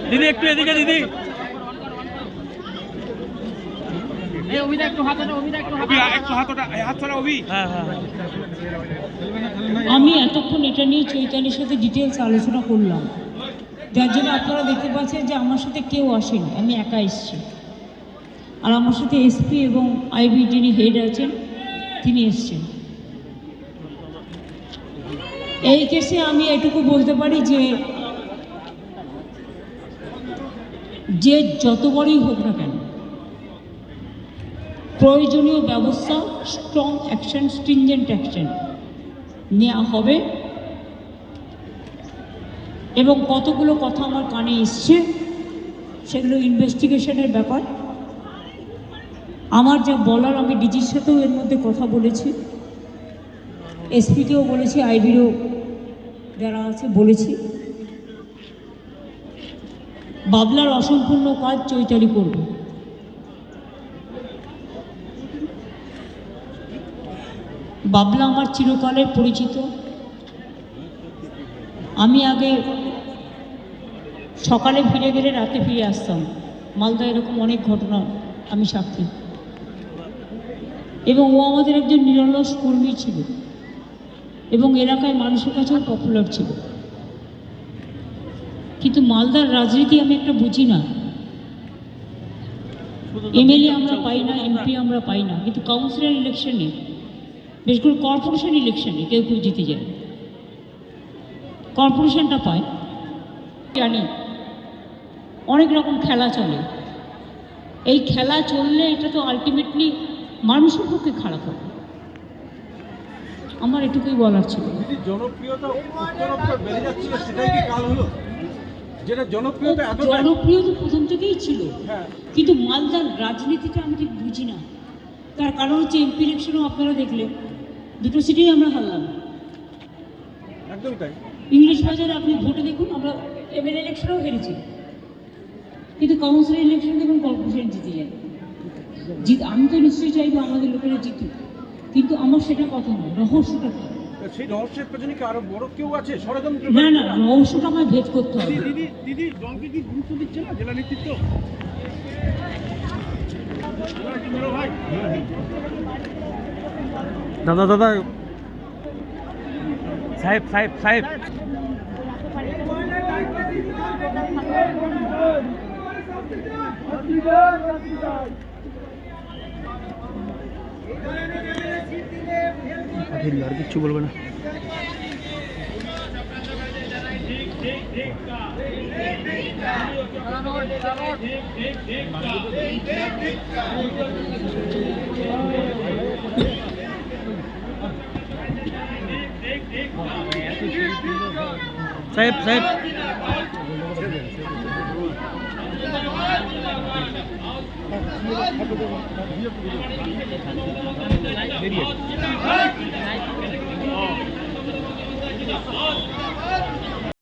দিদি একটু এদিকে দিদি। আমি এতক্ষণ এটা নিয়ে চৈতালির সাথে ডিটেলস আলোচনা করলাম, যার জন্য আপনারা দেখতে পাচ্ছেন যে আমার সাথে কেউ আসেনি, আমি একা এসেছি। আর আমার সাথে এসপি এবং আইবি যিনি হেড আছেন তিনি এসছেন। এই কেসে আমি এটুকু বলতে পারি যে যত বড়ই হোক না কেন, প্রয়োজনীয় ব্যবস্থা, স্ট্রং অ্যাকশন, স্ট্রিনজেন্ট অ্যাকশন নেওয়া হবে। এবং কতগুলো কথা আমার কানে এসছে, সেগুলো ইনভেস্টিগেশনের ব্যাপার। আমার যা বলার আমি ডিজির সাথেও এর মধ্যে কথা বলেছি, এসপিকেও বলেছি, আইবিরও যারা আছে বলেছি। বাবলার অসম্পূর্ণ কাজ চৈতালি করবে। বাবলা আমার চিরকালের পরিচিত। আমি আগে সকালে ফিরে গেলে রাতে ফিরে আসতাম, মালদা এরকম অনেক ঘটনা আমি সাক্ষী। এবং ও আমাদের একজন নিরলস কর্মী ছিল এবং এলাকায় মানুষের কাছেও পপুলার ছিল। কিন্তু মালদার রাজনীতি আমি একটা বুঝি না। এমএলএ আমরা পাই না, এমপি আমরা পাই না, কিন্তু কাউন্সিলর ইলেকশনে, বিশেষ করে কর্পোরেশন ইলেকশনে কেউ জিতে যায়, কর্পোরেশনটা পায়। জানি অনেক রকম খেলা চলে, এই খেলা চললে এটা তো আলটিমেটলি মানুষের পক্ষে খারাপ হবে। আমার এটুকুই বলার ছিল। জনপ্রিয়তা বেড়ে যাচ্ছিল, সেটাই কি কাল হলো? যেটা জনপ্রিয়তা প্রথম থেকেই ছিল, কিন্তু মালদার রাজনীতিটা আমি ঠিক বুঝি না। তার কারণ হচ্ছে এমপি ইলেকশনও আপনারা দেখলেন, দুটো সিটেই আমরা হারলাম। একদম তাই। ইংলিশ বাজারে আপনি ভোটে দেখুন, আমরা এমএলএ ইলেকশনেও হেরেছি, কিন্তু কাউন্সিলর ইলেকশন দেখুন কর্পোরেশন জিতে যায়। আমি তো নিশ্চয়ই চাইবো আমাদের লোকেরা জিতুক, কিন্তু আমার সেটা কথা নয়। রহস্যটা সেই রহস্যের পেছনে কি আরো বড় কেউ আছে, ষড়যন্ত্র? না না, রহস্যটা আমায় ভেদ করতে হবে। দিদি দলকে কি গুরুত্ব দিচ্ছে না জেলা নেতৃত্ব? দাদা দাদা সাহেব সাহেব সাহেব আর কিচ্ছু বলবে না। সাহেব সাহেব